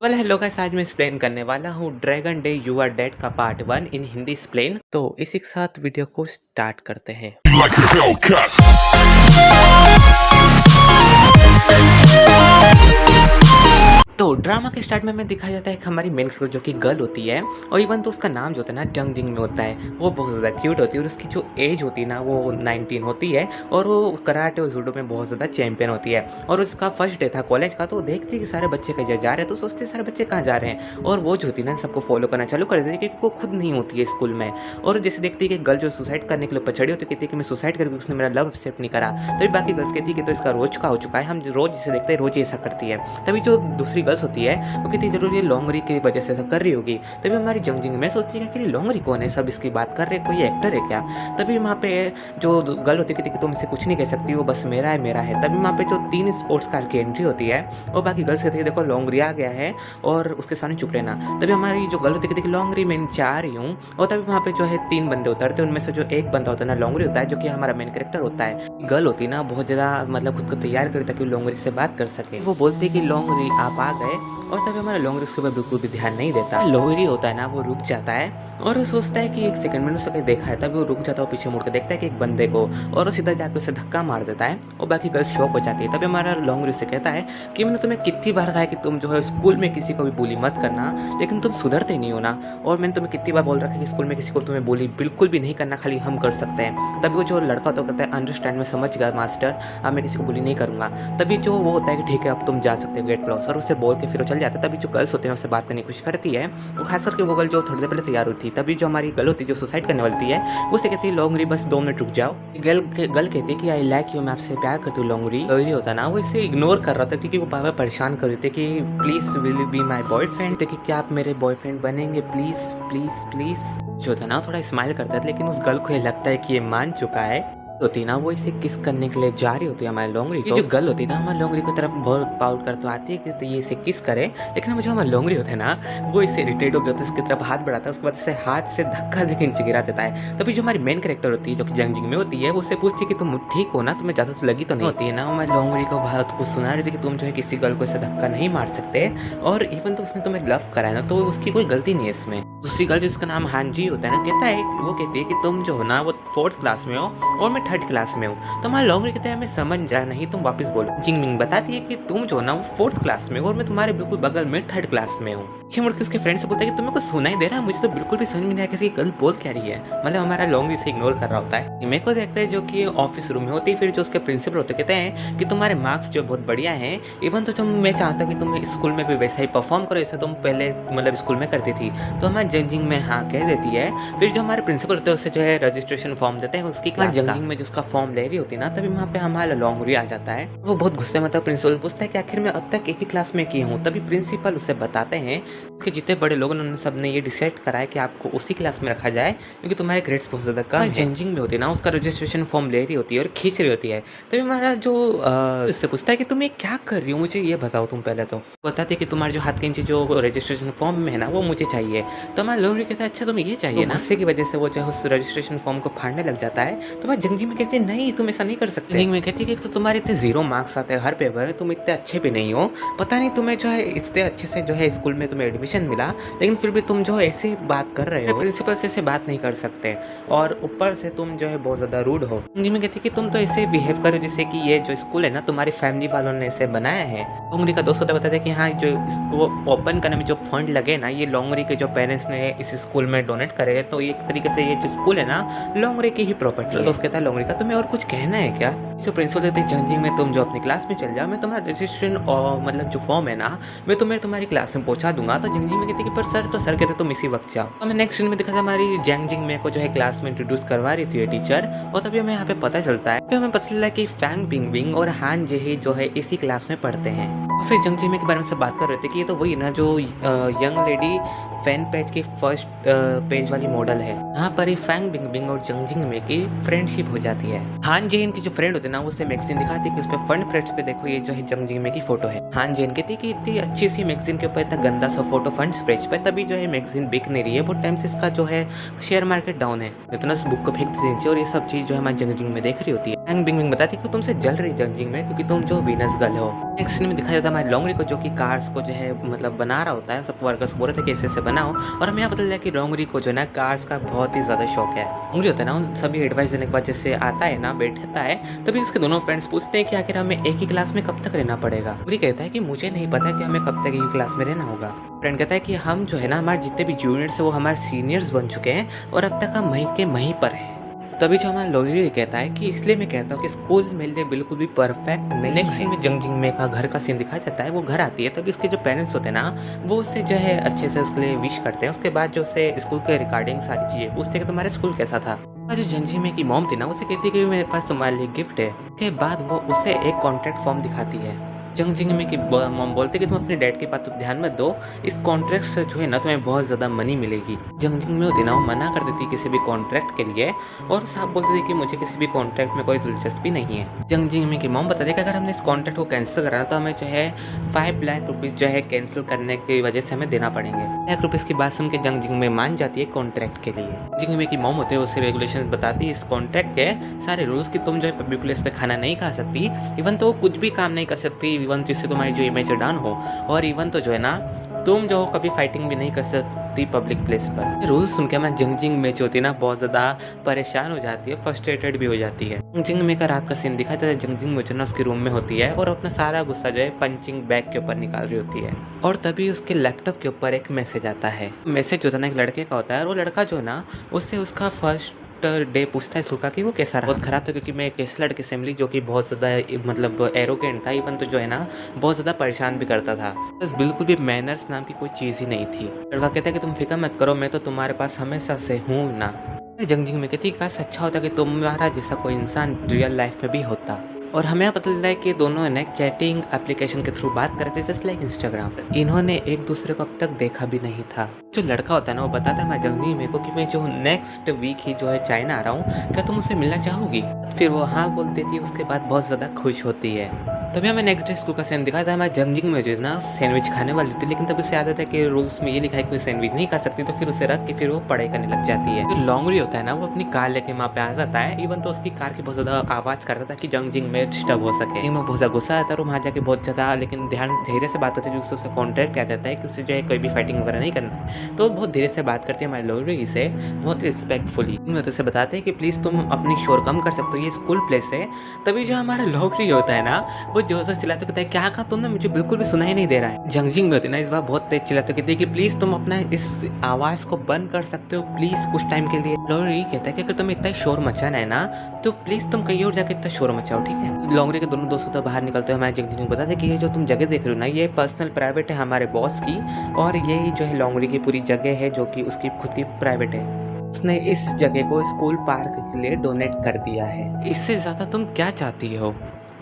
Hello guys, आज मैं explain करने वाला हूँ dragon day you are dead का पार्ट 1 इन हिंदी एक्सप्लेन। तो इसी के साथ वीडियो को स्टार्ट करते हैं। Like a Hellcat. तो ड्रामा के स्टार्ट में हमें दिखाया जाता है कि हमारी मेन कैरेक्टर जो कि गर्ल होती है, और इवन तो उसका नाम जो होता है ना जंग जिंग में होता है, वो बहुत ज़्यादा क्यूट होती है। और उसकी जो एज होती है ना वो 19 होती है, और वो कराटे और जूडो में बहुत ज़्यादा चैंपियन होती है। और उसका फर्स्ट डे था कॉलेज का, तो वो देखती है कि सारे बच्चे कहीं जा रहे हैं, तो सोचते हैं सारे बच्चे कहाँ जा रहे हैं, और वो जो होती है ना सबको फॉलो करना चालू कर देती है क्योंकि वो खुद नहीं होती है स्कूल में। और जैसे देखती है कि गर्ल जो सुसाइड करने के लिए पछड़ी होती है, कहती है कि मैं सुसाइड करके उसने मेरा लव एक्सेप्ट नहीं करा। तभी बाकी गर्ल्स कहती है कि तो इसका रोज का हो चुका है, हम रोज जिसे देखते हैं रोज ही ऐसा करती है। तभी जो दूसरी गर्ल्स होती है वो कितनी जरूरी है लोंगरी की वजह से ऐसा कर रही होगी। तभी हमारी जंग जिंग में सोचती है कि लोंगरी कौन है, सब इसकी बात कर रहे हैं, कोई एक्टर है क्या। तभी वहाँ पे जो गर्ल होती है कि तुम इसे कुछ नहीं कह सकती, वो बस मेरा है मेरा है। तभी वहाँ पे जो 3 स्पोर्ट्स कार की एंट्री होती है, और बाकी गर्ल्स कहती है देखो लोंगरी आ गया है और उसके सामने चुप रहना। तभी हमारी जो गर्ल होती है कि लोंगरी मैं नीचे आ रही हूँ, और तभी वहाँ पे जो है 3 बंदे उतरते हैं। उनमें से जो एक बंदा होता है ना लोंगरी होता है, जो कि हमारा मेन कैरेक्टर होता है। गर्ल होती है ना बहुत ज़्यादा मतलब खुद को तैयार करी ताकि लोंगरी से बात कर सके। वो बोलती है कि लोंगरी आप आ गए, और तभी हमारा लोंगरी उसके ऊपर बिल्कुल भी ध्यान नहीं देता। लोहरी होता है ना वो रुक जाता है, और वो सोचता है कि एक सेकंड मैंने उसे देखा है। तभी वो रुक जाता है, पीछे मुड़ के देखता है कि एक बंदे को, और वो सीधा जाकर उसे धक्का मार देता है, और बाकी गर्ल शॉक हो जाती है। तभी हमारा लोंगरी उससे कहता है कि मैंने तुम्हें कितनी बार कहा है कि तुम जो है स्कूल में किसी को भी बुली मत करना, लेकिन तुम सुधरते नहीं हो ना। और मैंने तुम्हें कितनी बार बोल रखा है कि स्कूल में किसी को तुम्हें बुली बिल्कुल भी नहीं करना, खाली हम कर सकते हैं। तभी वो जो लड़का तो कहता है अंडरस्टैंड, मैं समझ गया मास्टर, अब मैं किसी को बुली नहीं करूंगा। तभी जो वो होता है कि ठीक है अब तुम जा सकते हो गेट क्लोज, और उसे बोल के फिर वो चल जाता है। तभी जो गर्ल्स होते हैं उससे बात करने की कोशिश करती है, वो खास करके वो गर्ल जो थोड़ी देर पहले तैयार हुई थी। तभी जो हमारी गर्ल होती है जो सुसाइड करने वाली है, वो से कहती है लोंगरी बस 2 मिनट रुक जाओ। गर्ल कहती है कि आई लाइक यू, मैं आपसे प्यार करती हूँ लोंगरी। लोंगरी होता है ना वो इसे इग्नोर कर रहा था क्योंकि वो बार परेशान कर रही थी कि please will you be my boyfriend, तो कि क्या आप मेरे बॉयफ्रेंड बनेंगे प्लीज प्लीज प्लीज। जो था ना थोड़ा स्माइल करता है, लेकिन उस गर्ल को ये लगता है कि ये मान चुका है। होती है ना वो इसे किस करने के लिए जा रही होती है हमारी लोंगरी को। जो गर्ल होती है ना हमारी लोंगरी की तरफ बहुत पाउट कर तो आती है कि तो ये इसे किस करे, लेकिन जो हमारी लोंगरी होता है ना वो इसे इरिटेट हो गया तो इसकी तरफ हाथ बढ़ाता है, उसके बाद इसे हाथ से धक्का देकर नीचे गिरा देता है। तभी जो हमारी मेन कैरेक्टर होती है जो कि जंग जिंग में होती है, उससे पूछती है कि तुम ठीक हो ना, तुम्हें ज्यादा तो लगी तो नहीं। होती है ना हमारी लोंगरी को बहुत कुछ सुना रही थी कि तुम जो है किसी गर्ल को ऐसे धक्का नहीं मार सकते, और इवन तो उसने तुम्हें लव करा है ना तो उसकी कोई गलती नहीं है इसमें। दूसरी गर्ल जिसका नाम हांजी होता है ना कहता है, वो कहती है कि तुम जो हो ना वो 4th क्लास में हो और मैं 3rd क्लास में हूँ। तो हमारा लोंगरी कहते हैं मैं समझ जा नहीं, तुम वापस बोलो। जिंग मिंग बताती है कि तुम जो ना वो 4th क्लास में हो और मैं तुम्हारे बिल्कुल बगल में 3rd क्लास में हूँ। मुड़ के उसके फ्रेंड से बोलता है कि तुम्हें कुछ सुनाई दे रहा है, मुझे तो बिल्कुल भी समझ में नहीं आ रही गर्ल बोल क्या रही है। मतलब हमारा लोंगरी से इग्नोर कर रहा होता है। मेरे को देखते हैं जो कि ऑफिस रूम में होती है, फिर जो उसके प्रिंसिपल होते कहते हैं कि तुम्हारे मार्क्स जो बहुत बढ़िया हैं, इवन तो तुम मैं चाहता हूँ कि तुम स्कूल में भी वैसा ही परफॉर्म करो जैसे तुम पहले मतलब स्कूल में करती थी। तो हमारे जंजिंग में हाँ कह देती है। फिर जो हमारे प्रिंसिपल होते हैं उससे जो है रजिस्ट्रेशन फॉर्म देते हैं उसकी क्लास जंजिंग में, जो उसका फॉर्म ले रही होती है ना, तभी वहाँ पे हमारा लोंगरी आ जाता है। वो बहुत गुस्से में था, प्रिंसिपल पूछता है कि आखिर मैं अब तक एक ही क्लास में की हूँ। तभी प्रिंसिपल उसे बताते हैं कि जितने बड़े लोग उन्होंने सबने ये डिसाइड करा है कि आपको उसी क्लास में रखा जाए क्योंकि तुम्हारे ग्रेड्स बहुत ज़्यादा कम है। जंजिंग में होती है ना उसका रजिस्ट्रेशन फॉर्म ले रही होती है और खींच रही होती है। तभी हमारा जो उससे पूछता है कि तुम ये क्या कर रही हो, मुझे ये बताओ। तुम पहले तो बताते हैं कि तुम्हारे जो हाथ के नीचे जो रजिस्ट्रेशन फॉर्म में है ना वो मुझे चाहिए। तो हमारा लोरी कहता है अच्छा तुम्हें ये चाहिए ना। गुस्से की वजह से वो जो है उस रजिस्ट्रेशन फॉर्म को फाड़ने लग जाता है। तो वह जंजिंग में कहती है नहीं तुम ऐसा नहीं कर सकते। जंजिंग में कहती है कि तो तुम्हारे इतने 0 मार्क्स आते हैं हर पेपर में, तुम इतने अच्छे भी नहीं हो, पता नहीं तुम्हें जो है इतने अच्छे से जो है स्कूल में तुम्हें एडमिशन मिला, लेकिन फिर भी तुम जो ऐसे बात कर रहे हो, प्रिंसिपल से ऐसे बात नहीं कर सकते, और ऊपर से तुम जो है बहुत ज्यादा रूड हो। में कहती है कि तुम तो ऐसे बिहेव करो जैसे कि ये जो स्कूल है ना तुम्हारी फैमिली वालों ने इसे बनाया है। लोंगरी का दोस्त होता बताते कि हाँ जो इसको ओपन करने में जो फंड लगे ना ये लोंगरी के जो पेरेंट्स ने इस स्कूल में डोनेट करे, तो एक तरीके से ये जो स्कूल है ना लोंगरी की ही प्रॉपर्टी है। तो कहता है लोंगरी का तुम्हें और कुछ कहना है क्या। जो प्रिंसिपल देते हैं जंजिंग में तुम जो अपनी क्लास में चल जाओ, मैं तुम्हारा रजिस्ट्रेशन और मतलब जो फॉर्म है ना मैं तुम्हें तुम्हारी क्लास में पहुंचा दूंगा। तो जंजिंग में कहते कि पर सर, तो सर कहते तुम इसी वक्त जाओ। तो हमें नेक्स्ट सीन में दिखा था हमारी जंजिंग में को जो है क्लास में इंट्रोड्यूस करवा रही थी टीचर, और तभी हमें यहाँ पे पता चलता है, हमें पता चला कि फैंग बिंग और हान जेही जो है इसी क्लास में पढ़ते हैं। फिर जंग जिमी के बारे में सब बात कर रहे थे कि ये तो वही ना जो यंग लेडी फैन पेज की फर्स्ट पेज वाली मॉडल है। यहाँ पर ही फैंग बिंग और जंग जिंग में की फ्रेंडशिप हो जाती है। हान जेन की जो फ्रेंड होती है ना उससे मैगजीन दिखाती है कि उस पे फंड पेज पे देखो ये जो है जंग जिंग में की फोटो है। हान जेन कहती कि इतनी अच्छी सी मैगजीन के ऊपर इतना गंदा सा फोटो फंड पेज पे, तभी जो है मैगजीन बिक नहीं रही है, बहुत टाइम से इसका जो है शेयर मार्केट डाउन है, इतना इस बुक को फेंक देनी चाहिए। और ये सब चीज जो है हमारी जंग जिंग में देख रही होती है। फैंग बिंग बताती है कि तुमसे जल रही जंग जिंग में क्योंकि तुम जो वीनस गर्ल हो। नेक्स्ट सीन में दिखाया जाता है हमारे लोंगरी को, जो कि कार्स को जो है मतलब बना रहा होता है। सब वर्कर्स बोल रहे थे कि ऐसे बनाओ, और हमें यहाँ पता चला कि लोंगरी को जो है ना कार्स का बहुत ही ज़्यादा शौक है। लोंगरी होता है ना, उन सभी एडवाइस देने के बाद जैसे आता है ना, बैठता है, तभी उसके दोनों फ्रेंड्स पूछते हैं कि आखिर हमें एक ही क्लास में कब तक रहना पड़ेगा। लोंगरी कहता है कि मुझे नहीं पता कि हमें कब तक एक ही क्लास में रहना होगा। फ्रेंड कहता है कि हम जो है ना, हमारे जितने भी जूनियर्स है वो हमारे सीनियर्स बन चुके हैं और अब तक हम वहीं के वहीं पर हैं। तभी जो हमारा लोरी कहता है कि इसलिए मैं कहता हूँ कि स्कूल मेरे लिए बिल्कुल भी परफेक्ट नहीं। नेक्स्ट सीन में जंग जिंगमे का घर का सीन दिखाया जाता है। वो घर आती है, तभी उसके जो पेरेंट्स होते हैं ना, वो उससे जो है अच्छे से उसके लिए विश करते हैं। उसके बाद जो उसे स्कूल के रिगार्डिंग सारी चीजें पूछते हैं कि तुम्हारे स्कूल कैसा था। जो जंग जिंगमे की मॉम थी ना, उसे कहती है कि मेरे पास तुम्हारे लिए गिफ्ट है। उसके बाद वो उसे एक कॉन्ट्रैक्ट फॉर्म दिखाती है। जंग जिंगमे की मॉम बोलते कि तुम अपने डैड के बात ध्यान मत दो, इस कॉन्ट्रैक्ट से जो है ना तुम्हें बहुत ज़्यादा मनी मिलेगी। जंग जिंगमे होती ना, वो मना कर देती किसी भी कॉन्ट्रैक्ट के लिए, और साहब बोलते थे कि मुझे किसी भी कॉन्ट्रैक्ट में कोई दिलचस्पी नहीं है। जंग जिंगमे की मॉम बताती है कि अगर हमने इस कॉन्ट्रैक्ट को कैंसिल कराना तो हमें जो है 5 लाख रुपीज़ जो है कैंसिल करने की वजह से हमें देना पड़ेंगे। लाख रुपीज़ की बात सुन के जंग जिंगमे मान जाती है कॉन्ट्रैक्ट के लिए। जिंगमे की मॉम होती है, उसे रेगुलेशन बताती है इस कॉन्ट्रैक्ट के सारे रूल्स कि तुम जो है पब्लिक प्लेस पे खाना नहीं खा सकती, इवन तो कुछ भी काम नहीं कर सकती, इवन जिससे तुम्हारी जो इमेज डाउन हो, और इवन तो जो है ना तुम जो कभी फाइटिंग भी नहीं कर सकती पब्लिक प्लेस पर। रूल्स सुन के मैं जंग जिंगमे जो होती है ना, बहुत ज़्यादा परेशान हो जाती है, फ्रस्ट्रेटेड भी हो जाती है। जंग जिंगमे का रात का सीन दिखा जाता है। जंग जिंगमे जो है ना उसके रूम में होती है और अपना सारा गुस्सा जो है पंचिंग बैग के ऊपर निकाल रही होती है, और तभी उसके लैपटॉप के ऊपर एक मैसेज आता है। मैसेज जो था ना एक लड़के का होता है, और वो लड़का जो है ना उससे उसका फर्स्ट डे पूछता है स्कूल का कि वो कैसा रहा। बहुत खराब था, क्योंकि मैं एक ऐसे लड़के से मिली जो कि बहुत ज़्यादा मतलब एरोगेंट था, इवन तो जो है ना बहुत ज़्यादा परेशान भी करता था। बस बिल्कुल भी मैनर्स नाम की कोई चीज़ ही नहीं थी। लड़का कहता है कि तुम फिक्र मत करो, मैं तो तुम्हारे पास हमेशा से हूँ ना। जंग जिंगमे कहती है काश अच्छा होता कि तुम्हारा जैसा कोई इंसान रियल लाइफ में भी होता। और हमें पता चलता है कि दोनों ने चैटिंग एप्लीकेशन के थ्रू बात करते थे, जस्ट लाइक इंस्टाग्राम। इन्होंने एक दूसरे को अब तक देखा भी नहीं था। जो लड़का होता है ना, वो बताता है मैं जंग जिंगमे को कि मैं जो नेक्स्ट वीक ही जो है चाइना आ रहा हूँ, क्या तुम उससे मिलना चाहोगी। फिर वो हाँ बोल देती है, उसके बाद बहुत ज़्यादा खुश होती है। तभी हमें नेक्स्ट डे स्कूल का सीन दिखाया था। मैं जंग जिंगमे जो है ना सैंडविच खाने वाली थी, लेकिन तभी उसे आदत है कि रूल्स में ये लिखा है कि कोई सैंडविच नहीं खा सकती, तो फिर उसे रख के फिर वो पढ़ाई करने लग जाती है। जो लोंगरी होता है ना, वो अपनी कार लेके वहाँ पे आ जाता है। इवन तो उसकी कार की बहुत ज़्यादा आवाज़ करता था कि जंग जिंगमे डिस्टर्ब हो सके। लेकिन वो बहुत ज़्यादा गुस्सा आता है और वहाँ जाके बहुत ज़्यादा लेकिन ध्यान धीरे से बात होती है, क्योंकि उसका कॉन्ट्रैक्ट आ जाता है कि उसे जो है कोई भी फाइटिंग वगैरह नहीं करना है। तो बहुत धीरे से बात करती है हमारे लोंगरी से, बहुत रिस्पेक्टफुली। मैं तो उसे बताते हैं कि प्लीज़ तुम अपनी शोर कम कर सकते हो, ये स्कूल प्लेस है। तभी जो हमारा लोंगरी होता है ना, वो जोर से चिल्लाते कहता है क्या कहा तुमने, मुझे बिल्कुल भी सुनाई नहीं दे रहा है। जंग जिंगमे होती है ना, इस बार बहुत तेज चिल्लाते कहती है कि प्लीज़ तुम अपना इस आवाज़ को बंद कर सकते हो प्लीज़ कुछ टाइम के लिए। लोंगरी कहता है कि अगर तुम्हें इतना शोर मचाना है ना, तो प्लीज़ तुम कहीं और जाके इतना शोर मचाओ, ठीक है। लोंगरी के दोनों दोस्तों तो बाहर निकलते हुए हमारे जंग जिंगमे बताते हैं कि ये जो तुम जगह देख रहे हो ना, ये पर्सनल प्राइवेट है हमारे बॉस की, और यही जो है लोंगरी की पूरी जगह है जो कि उसकी खुद की प्राइवेट है। उसने इस जगह को स्कूल पार्क के लिए डोनेट कर दिया है, इससे ज़्यादा तुम क्या चाहती हो।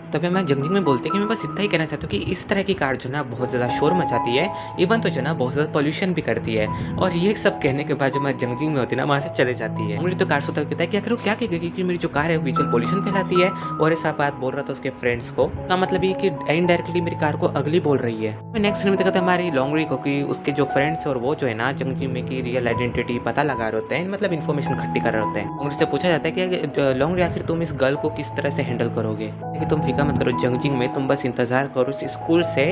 तभी मैं जंग जिंगमे बोलते कि मैं बस इतना ही कहना चाहता हूँ कि इस तरह की कार जो ना बहुत ज़्यादा शोर मचाती है, इवन तो जो ना बहुत ज़्यादा पोल्यूशन भी करती है। और ये सब कहने के बाद जो मैं जंग जिंगमे होती है ना, वहाँ से चले जाती है। मुझे तो कार सोता कहता है कि आखिर क्या कहेगी कि मेरी जो कार है विजुअल पोल्यूशन फैलाती है, और ऐसा बात बोल रहा था उसके फ्रेंड्स को, का मतलब ये कि इनडायरेक्टली मेरी कार को अगली बोल रही है। मैं नेक्स्ट सीन में देखा था हमारी लोंगरी को कि उसके जो फ्रेंड्स और वो जो है ना जंग जिंगमे की रियल आइडेंटिटी पता लगा रहे होते हैं, मतलब इन्फॉर्मेशन इकट्ठी कर रहे होते हैं। लोंगरी से पूछा जाता है कि लोंगरी आखिर तुम इस गर्ल को किस तरह से हैंडल करोगे, कि तुम फिक्र मत करो जंग जिंगमे, तुम बस इंतजार करो इस स्कूल से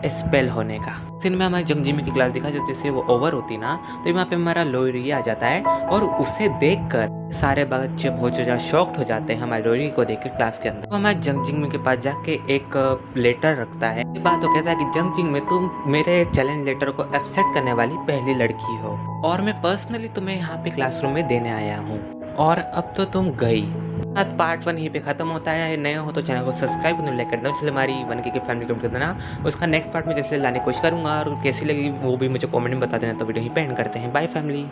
एक्सपेल होने का। सीन में हमारे जंग जिंगमे की क्लास दिखा जाती है, जैसे वो ओवर होती ना, तो वहाँ पे हमारा लोरी आ जाता है, और उसे देखकर सारे बच्चे बहुत ज़्यादा शॉक्ड हो जाते हैं हमारे लोरी को देखकर क्लास के अंदर। तो हमारे जंग जिंगमे के पास जाके एक लेटर रखता है। ये बात तो कहता है कि जंग जिंगमे तुम मेरे चैलेंज लेटर को एक्सेप्ट करने वाली पहली लड़की हो, और मैं पर्सनली तुम्हें यहाँ पे क्लासरूम में देने आया हूँ, और अब तो तुम गई। पार्ट 1 यहीं पे खत्म होता है। नए हो तो चैनल को सब्सक्राइब करना, लाइक करना, चले हमारी 1K की फैमिली कमेंट कर देना। उसका नेक्स्ट पार्ट में जैसे लाने की कोशिश करूंगा, और कैसी लगी वो भी मुझे कमेंट में बता देना। तो वीडियो यहीं पे एंड करते हैं। Bye family.